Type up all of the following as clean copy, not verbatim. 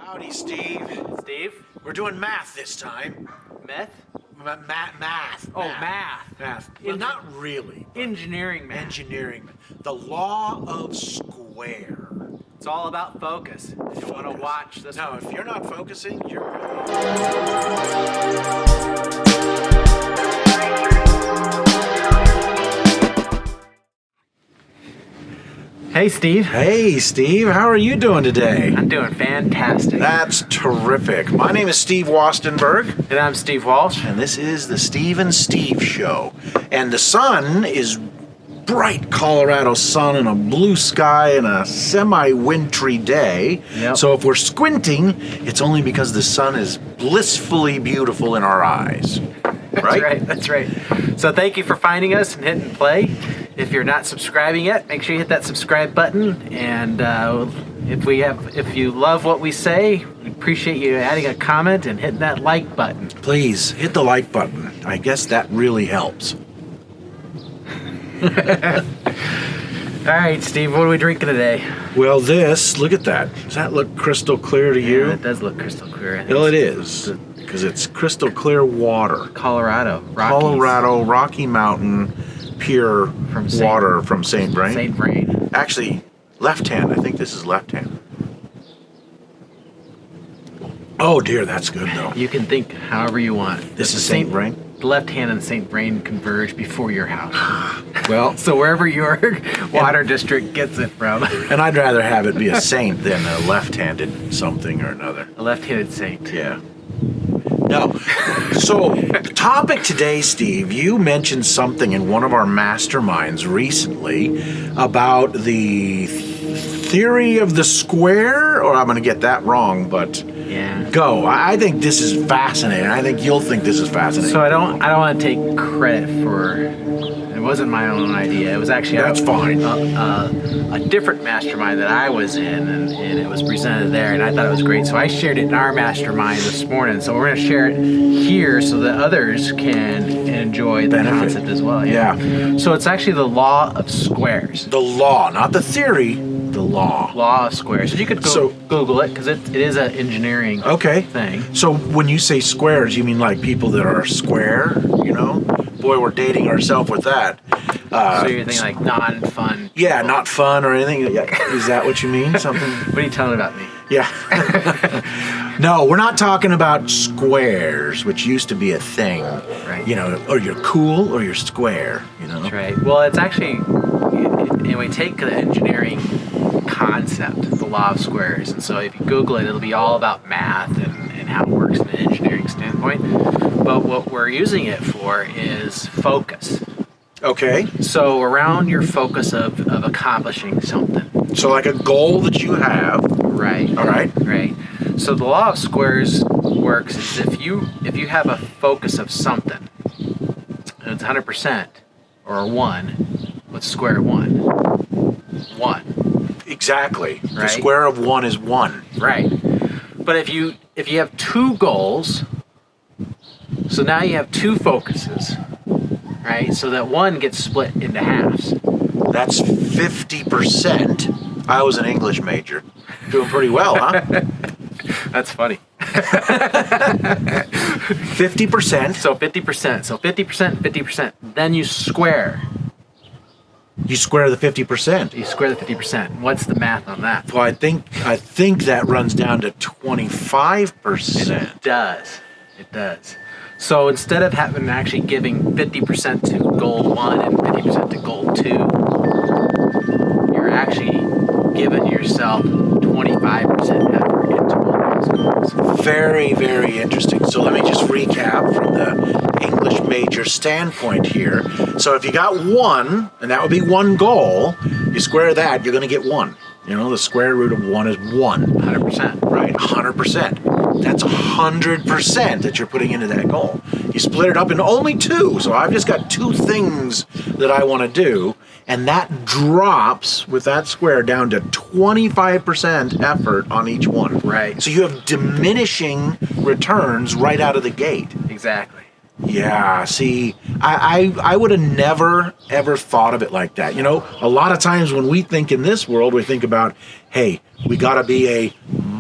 Howdy, Steve. Steve? We're doing math this time. Meth? Math. Oh, math. Math. Well, not really. Engineering math. Engineering. The law of square. It's all about focus. You want to watch this. No, if you're not focusing, you're... Hey, Steve. Hey, Steve. How are you doing today? I'm doing fantastic. That's terrific. My name is Steve Wostenberg. And I'm Steve Walsh. And this is the Steve and Steve Show. And the sun is bright Colorado sun and a blue sky and a semi-wintry day. Yep. So if we're squinting, it's only because the sun is blissfully beautiful in our eyes. Right? That's right. So thank you for finding us and hitting play. If you're not subscribing yet, make sure you hit that subscribe button. And if you love what we say, we appreciate you adding a comment and hitting that like button. Please hit the like button. I guess that really helps. All right, Steve, what are we drinking today? Well, look at that. Does that look crystal clear to you? Yeah, it does look crystal clear. Well, it is, because it's crystal clear water. Colorado. Rockies. Colorado, Rocky Mountain, pure water from St. Vrain. St. Vrain. Actually, left hand. I think this is left hand. Oh dear, that's good though. You can think however you want. This is St. Vrain? The left hand and St. Vrain converge before your house. Well, so wherever your water district gets it from. And I'd rather have it be a saint than a left-handed something or another. A left-handed saint. Yeah. No. So, the topic today, Steve, you mentioned something in one of our masterminds recently about the theory of the square, or I'm going to get that wrong, but yeah. Go. I think this is fascinating. I think you'll think this is fascinating. So I don't want to take credit for. It wasn't my own idea. It was actually a different mastermind that I was in, and it was presented there, and I thought it was great. So I shared it in our mastermind this morning. So we're going to share it here so that others can enjoy the concept as well. Yeah. So it's actually the law of squares. The law, not the theory. The law. Law of squares. So you could Google it because it is an engineering thing. So when you say squares, you mean like people that are square, you know? Boy, we're dating ourselves with that. So you're thinking like non-fun. Yeah, not fun or anything. Is that what you mean? Something? What are you telling about me? Yeah. No, we're not talking about squares, which used to be a thing. Right. You know, or you're cool or you're square, you know? That's right. Well, it's actually, anyway, take the engineering concept, the law of squares. And so if you Google it, it'll be all about math and how it works from an engineering standpoint. But what we're using it for is focus. Okay. So around your focus of accomplishing something. So like a goal that you have. Right. All right. Right. So the law of squares works is if you have a focus of something, and it's 100% or a 1, what's square 1? 1. Exactly. Right? The square of 1 is 1. Right. But if you have two goals, so now you have two focuses, right? So that one gets split into halves. That's 50%. I was an English major. Doing pretty well, huh? That's funny. 50%. So 50%. So 50%, 50%. Then you square. You square the 50%. You square the 50%. What's the math on that? Well, I think that runs down to 25%. It does. It does. So instead of actually giving 50% to goal 1 and 50% to goal 2, you're actually giving yourself 25% effort into one of those goals. Very, very interesting. So let me just recap from the English major standpoint here. So if you got 1, and that would be one goal, you square that, you're going to get 1. You know, the square root of 1 is 1. 100%. Right, 100%. That's 100% that you're putting into that goal. You split it up into only 2. So I've just got 2 things that I want to do, and that drops with that square down to 25% effort on each one. Right. So you have diminishing returns right out of the gate. Exactly. Yeah, see, I would have never, ever thought of it like that. You know, a lot of times when we think in this world, we think about, hey, we got to be a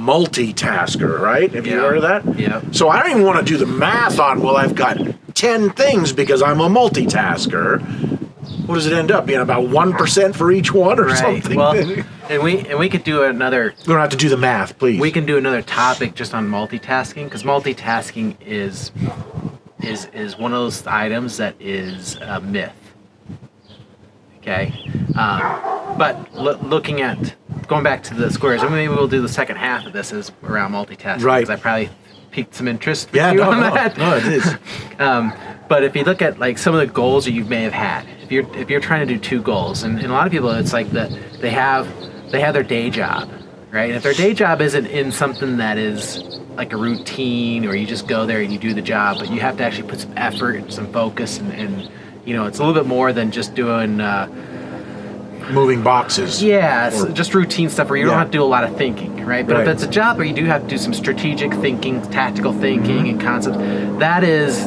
multitasker, right? Have you heard of that? Yeah. So I don't even want to do the math on, well, I've got 10 things because I'm a multitasker. What does it end up being? About 1% for each one or something? Well, and we could do another. We don't have to do the math, please. We can do another topic just on multitasking, because multitasking is one of those items that is a myth. Okay, but looking at going back to the squares, and maybe we'll do the second half of this is around multitasking. Right. Because I probably piqued some interest with you on that. No, it is. But if you look at like some of the goals that you may have had, if you're trying to do 2 goals, and a lot of people, it's like that they have their day job, right? And if their day job isn't in something that is like a routine, or you just go there and you do the job, but you have to actually put some effort and some focus, and you know, it's a little bit more than just doing moving boxes. Yeah, it's just routine stuff where you don't have to do a lot of thinking, right? But Right. if it's a job where you do have to do some strategic thinking, tactical thinking, and concepts,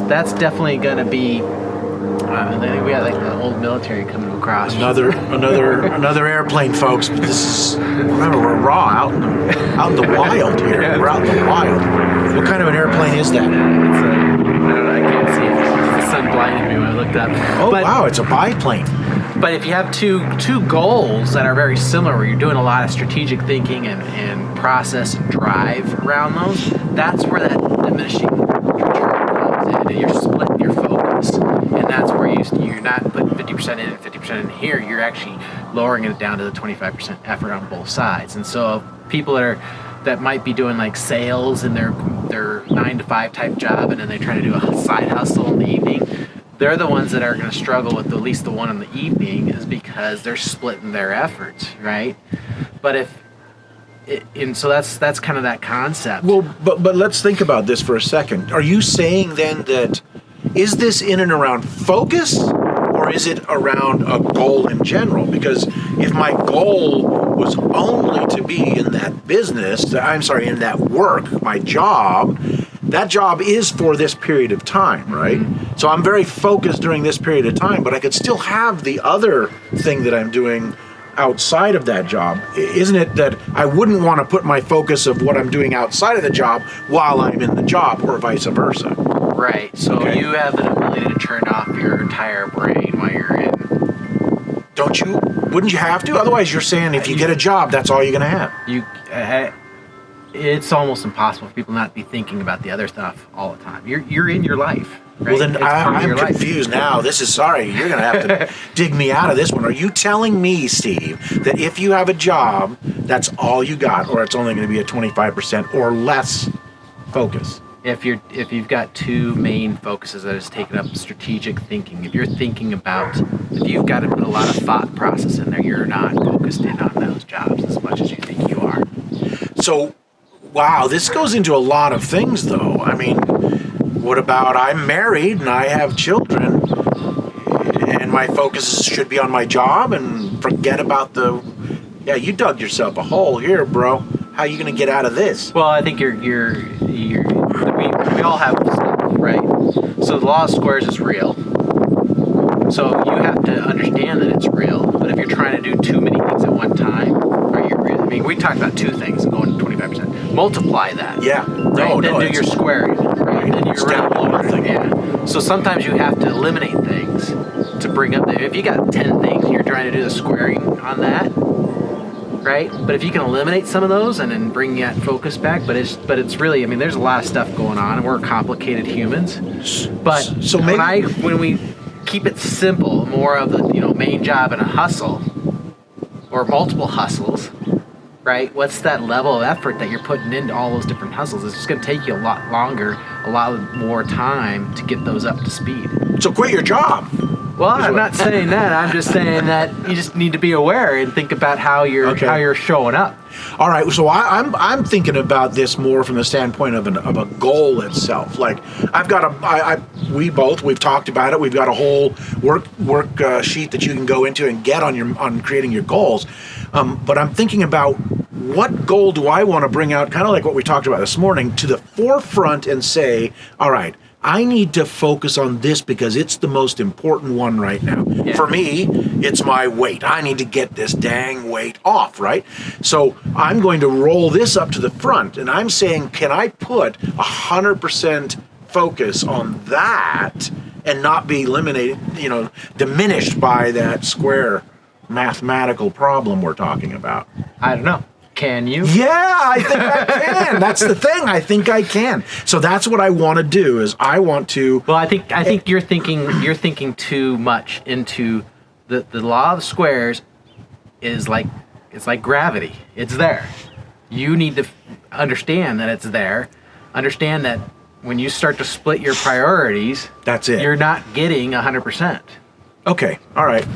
that's definitely going to be. I think we got like the old military coming across. Another airplane, folks. But this is, remember, we're raw out in the wild here. Yeah. We're out in the wild. What kind of an airplane is that? It's I don't know, I can't see it. The sun blinded me when I looked up. Oh, But- wow, it's a biplane. But if you have two goals that are very similar, where you're doing a lot of strategic thinking and process and drive around those, that's where that diminishing return comes in, and you're splitting your focus, and that's where you're not putting 50% in and 50% in here. You're actually lowering it down to the 25% effort on both sides. And so people that might be doing like sales in their 9-to-5 type job, and then they're trying to do a side hustle in the evening. They're the ones that are going to struggle with at least the one in the evening, is because they're splitting their efforts, right? But so that's kind of that concept. Well, but let's think about this for a second. Are you saying then that, is this in and around focus, or is it around a goal in general? Because if my goal was only to be in that business, in that work, my job, that job is for this period of time, right? Mm-hmm. So I'm very focused during this period of time, but I could still have the other thing that I'm doing outside of that job. Isn't it that I wouldn't want to put my focus of what I'm doing outside of the job while I'm in the job, or vice versa? Right. So you have the ability to turn off your entire brain while you're in. Wouldn't you have to? Otherwise, you're saying if you get a job, that's all you're going to have. It's almost impossible for people not to be thinking about the other stuff all the time. You're in your life. Right? Well, then I'm confused now. You're going to have to dig me out of this one. Are you telling me, Steve, that if you have a job, that's all you got, or it's only going to be a 25% or less focus? If you've got 2 main focuses that is taking up strategic thinking, if you've got to put a lot of thought process in there, you're not focused in on those jobs as much as you think you are. So, wow, this goes into a lot of things, though. I mean, what about I'm married and I have children, and my focus should be on my job and forget about you dug yourself a hole here, bro. How are you going to get out of this? Well, I think we all have stuff, right? So the law of squares is real. So you have to understand that it's real. But if you're trying to do too many things at one time, we talked about 2 things and going to 25%. Multiply that. Yeah. Right? Then do your squaring. Right? Then you're around everything. Yeah. So sometimes you have to eliminate things to bring up if you got 10 things and you're trying to do the squaring on that, right? But if you can eliminate some of those and then bring that focus back, but it's really, there's a lot of stuff going on, and we're complicated humans. But so maybe when we keep it simple, more of the main job and a hustle, or multiple hustles, right? What's that level of effort that you're putting into all those different hustles? It's just going to take you a lot longer, a lot more time to get those up to speed. So quit your job. Well, I'm not saying that. I'm just saying that you just need to be aware and think about how you're showing up. All right, so I'm thinking about this more from the standpoint of a goal itself. Like I've got we've talked about it. We've got a whole work sheet that you can go into and get on creating your goals. But I'm thinking about what goal do I want to bring out, kind of like what we talked about this morning, to the forefront and say, all right, I need to focus on this because it's the most important one right now. Yeah. For me, it's my weight. I need to get this dang weight off, right? So I'm going to roll this up to the front, and I'm saying, can I put 100% focus on that and not be eliminated, diminished by that square mathematical problem we're talking about? I don't know. Can you? Yeah, I think I can. That's the thing. I think I can. So that's what I want to do. Is I want to. Well, I think you're thinking too much into the law of squares. It's like gravity. It's there. You need to understand that it's there. Understand that when you start to split your priorities, that's it. You're not getting 100%. Okay. All right.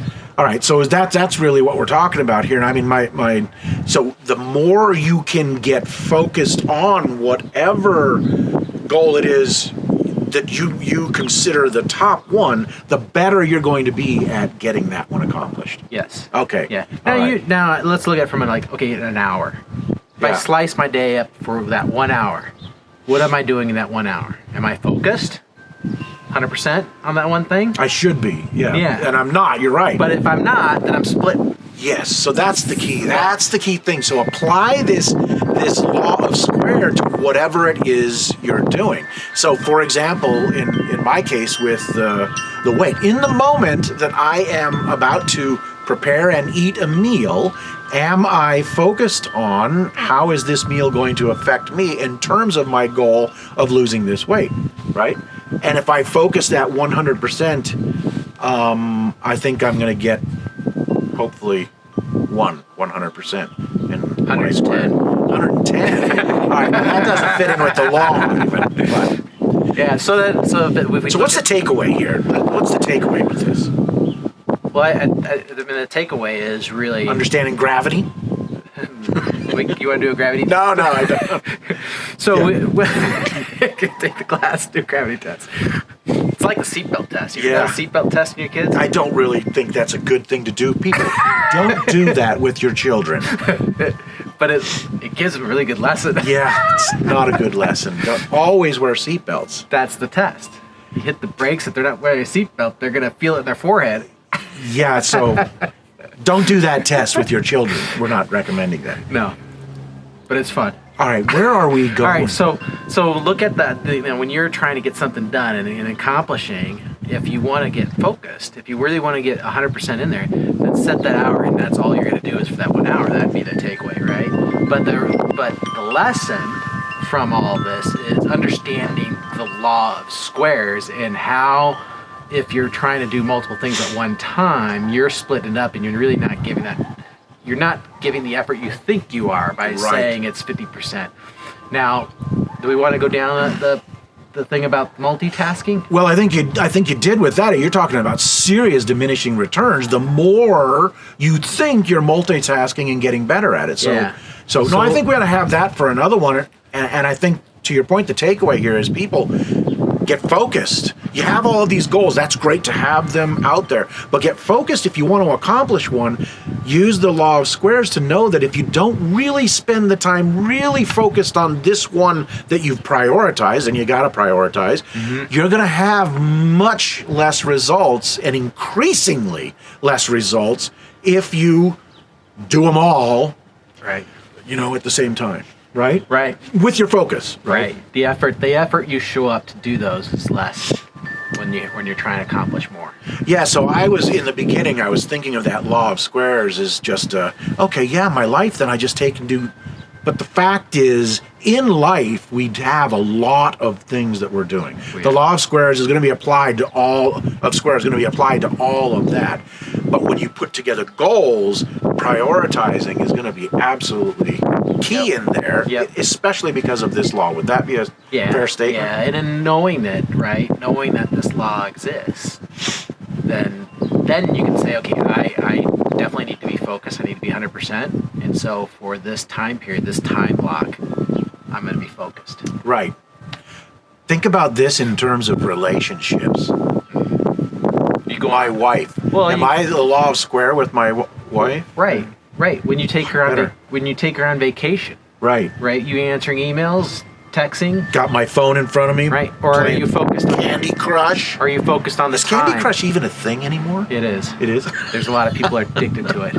So that's really what we're talking about here. And I mean, so the more you can get focused on whatever goal it is that you consider the top one, the better you're going to be at getting that one accomplished. Yes. Okay. Yeah. Now, now let's look at it from an hour. If I slice my day up for that 1 hour, what am I doing in that 1 hour? Am I focused 100% on that one thing? I should be, yeah. And I'm not, you're right. But if I'm not, then I'm split. Yes, so that's the key. That's the key thing. So apply this law of square to whatever it is you're doing. So for example, in my case with the weight, in the moment that I am about to prepare and eat a meal, am I focused on how is this meal going to affect me in terms of my goal of losing this weight, right? And if I focus that 100%, I think I'm going to get hopefully 100% in 110. 110. All right, that doesn't fit in with the law even. But. Yeah. So what's the takeaway here? What's the takeaway with this? Well, I mean, the takeaway is really understanding gravity. You want to do a gravity test? No, I don't. So we take the class, do a gravity test. It's like the seatbelt test. You ever done a seatbelt test in your kids? I don't really think that's a good thing to do. People, don't do that with your children. But it gives them a really good lesson. Yeah, it's not a good lesson. Don't always wear seatbelts. That's the test. You hit the brakes, if they're not wearing a seatbelt, they're going to feel it in their forehead. Yeah, so don't do that test with your children. We're not recommending that. No, but it's fun. All right, where are we going? All right, so look at that. When you're trying to get something done and accomplishing, if you want to get focused, if you really want to get 100% in there, then set that hour, and that's all you're going to do is for that 1 hour. That'd be the takeaway, right? But the lesson from all this is understanding the law of squares and how, if you're trying to do multiple things at one time, you're splitting it up and you're really not giving that. You're not giving the effort you think you are by saying it's 50%. Now, do we want to go down the thing about multitasking? Well, I think you did with that. You're talking about serious diminishing returns. The more you think you're multitasking and getting better at it. So I think we ought to have that for another one. And I think, to your point, the takeaway here is people get focused. You have all of these goals. That's great to have them out there. But get focused if you want to accomplish one. Use the law of squares to know that if you don't really spend the time really focused on this one that you've prioritized, and you got to prioritize, you're going to have much less results and increasingly less results if you do them all, right? At the same time. Right? Right. With your focus. Right. The effort you show up to do those is less when you're trying to accomplish more. Yeah, so I was thinking of that law of squares as just my life then I just take and do. But the fact is, in life, we have a lot of things that we're doing. The law of squares is going to be applied to all of that. But when you put together goals, prioritizing is going to be absolutely key in there, especially because of this law. Would that be a fair statement? Yeah, and in knowing that this law exists, then you can say, okay, I definitely need to be focused. I need to be 100%. And so for this time period, this time block, I'm going to be focused. Right. Think about this in terms of relationships. My wife. Well, am I the law of square with my wife? Right. When you take her on vacation. Right. You answering emails texting? Got my phone in front of me. Right. Or are you focused on Candy Crush? Are you focused on the Is time? Candy Crush even a thing anymore? It is. It is? There's a lot of people are addicted to it.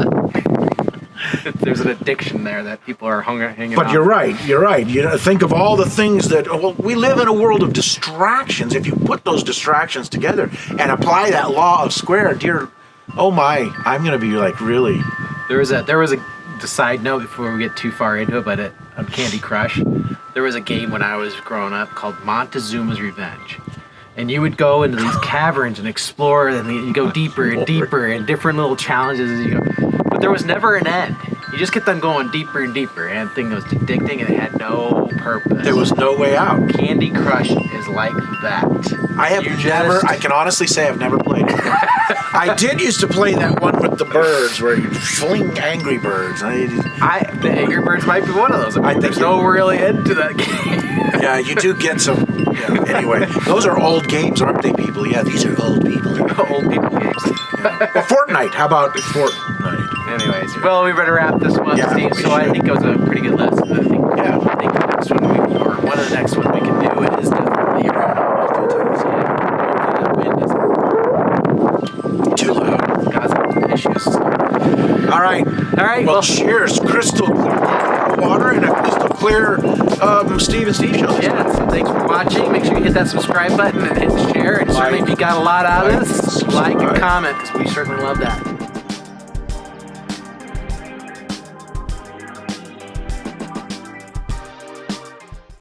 There's an addiction there that people are hanging But on. you're right. You know, think of all the things that. Well, we live in a world of distractions. If you put those distractions together and apply that law of square, oh my, I'm going to be like really. There was a side note before we get too far into it, but on Candy Crush, there was a game when I was growing up called Montezuma's Revenge. And you would go into these caverns and explore, and you go deeper and deeper, and different little challenges as you go. But there was never an end. You just kept on going deeper and deeper, and the thing was addicting, and it had no purpose. There was no way out. Candy Crush is like that. I can honestly say I've never played it. I did used to play that one with the birds where you fling Angry Birds. The Angry Birds might be one of those. I think there's no really end to that game. Yeah, you do get some. Yeah, anyway, those are old games, aren't they, people? Yeah, these are old people. Old people games. Yeah. Well, Fortnite. How about Fortnite? Anyways, well, we better wrap this one, Yeah, Steve. So I think it was a pretty good lesson. I think the next one one of the next ones we can do is definitely Too loud. got some issues. All right. Well, cheers. Crystal clear water and a crystal clear Steve and Steve show. Yeah, so thanks for watching. Make sure you hit that subscribe button and hit share. And certainly if you got a lot out of this, like and comment, because we certainly love that.